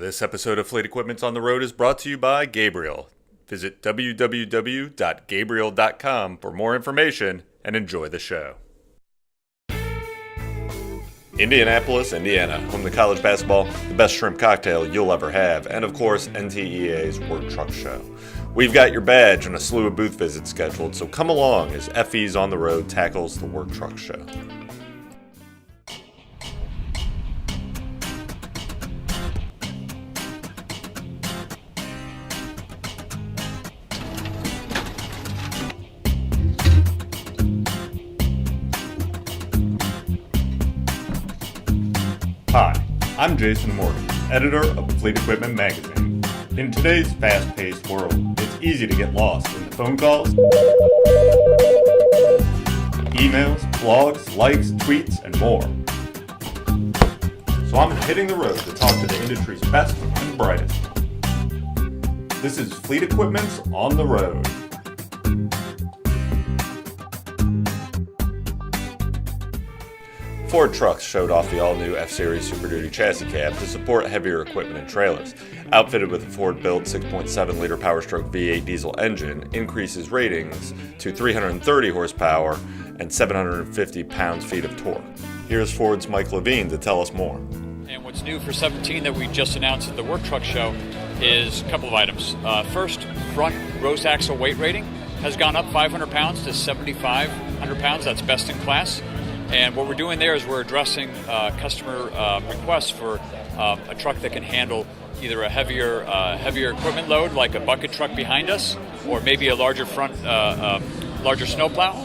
This episode of Fleet Equipment's on the Road is brought to you by Gabriel. Visit www.gabriel.com for more information and enjoy the show. Indianapolis, Indiana, home to college basketball, the best shrimp cocktail you'll ever have, and of course, NTEA's Work Truck Show. We've got your badge and a slew of booth visits scheduled, so come along as FE's On the Road tackles the Work Truck Show. Hi, I'm Jason Morgan, editor of Fleet Equipment Magazine. In today's fast-paced world, it's easy to get lost in the phone calls, emails, blogs, likes, tweets, and more. So I'm hitting the road to talk to the industry's best and brightest. This is Fleet Equipment's On the Road. Ford Trucks showed off the all-new F-Series Super Duty chassis cab to support heavier equipment and trailers. Outfitted with a Ford-built 6.7-liter Powerstroke V8 diesel engine, increases ratings to 330 horsepower and 750 pounds-feet of torque. Here's Ford's Mike Levine to tell us more. And what's new for 17 that we just announced at the Work Truck Show is a couple of items. First, front gross axle weight rating has gone up 500 pounds to 7,500 pounds. That's best in class. And what we're doing there is we're addressing customer requests for a truck that can handle either a heavier equipment load, like a bucket truck behind us, or maybe a larger larger snowplow.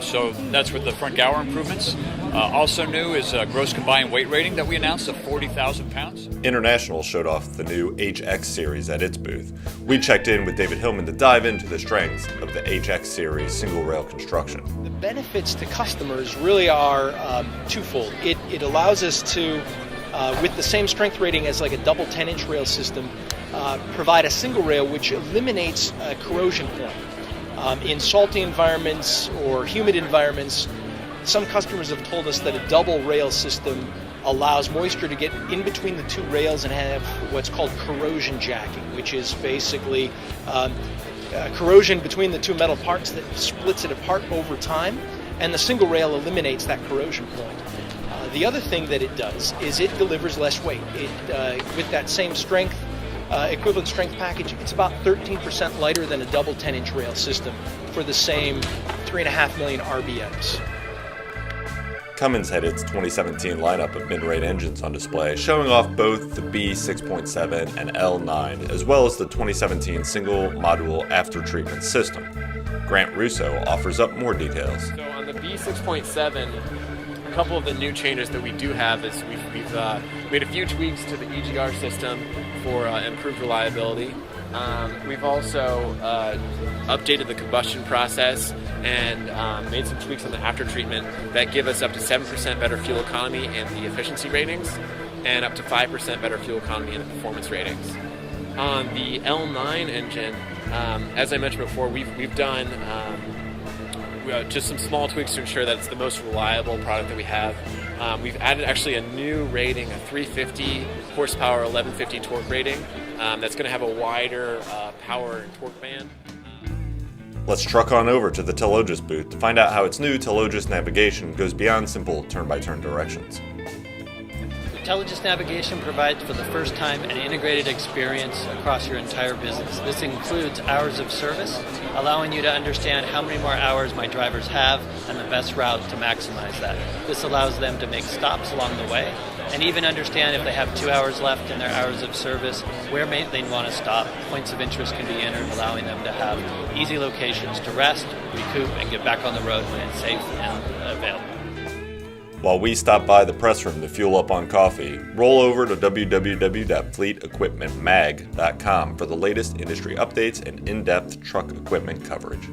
So that's with the front Gower improvements. Also new is a gross combined weight rating that we announced of 40,000 pounds. International showed off the new HX series at its booth. We checked in with David Hillman to dive into the strengths of the HX series single rail construction. The benefits to customers really are twofold. It allows us to, with the same strength rating as like a double 10-inch rail system, provide a single rail which eliminates a corrosion point. In salty environments or humid environments, some customers have told us that a double rail system allows moisture to get in between the two rails and have what's called corrosion jacking, which is basically corrosion between the two metal parts that splits it apart over time, and the single rail eliminates that corrosion point. The other thing that it does is it delivers less weight. With that same strength, equivalent strength package, it's about 13% lighter than a double 10-inch rail system for the same 3.5 million RBMs. Cummins had its 2017 lineup of mid-rate engines on display, showing off both the B6.7 and L9, as well as the 2017 single module after-treatment system. Grant Russo offers up more details. So on the B6.7, a couple of the new changes that we do have is we've made a few tweaks to the EGR system for improved reliability. We've also updated the combustion process and made some tweaks on the after treatment that give us up to 7% better fuel economy in the efficiency ratings and up to 5% better fuel economy in the performance ratings. On the L9 engine, as I mentioned before, we've done just some small tweaks to ensure that it's the most reliable product that we have. We've added actually a new rating, a 350 horsepower, 1150 torque rating that's going to have a wider power and torque band. Let's truck on over to the Telogis booth to find out how its new Telogis navigation goes beyond simple turn-by-turn directions. Telogis Navigation provides for the first time an integrated experience across your entire business. This includes hours of service, allowing you to understand how many more hours my drivers have and the best route to maximize that. This allows them to make stops along the way and even understand if they have 2 hours left in their hours of service, where may they want to stop. Points of interest can be entered, allowing them to have easy locations to rest, recoup, and get back on the road when it's safe and available. While we stop by the press room to fuel up on coffee, roll over to www.fleetequipmentmag.com for the latest industry updates and in-depth truck equipment coverage.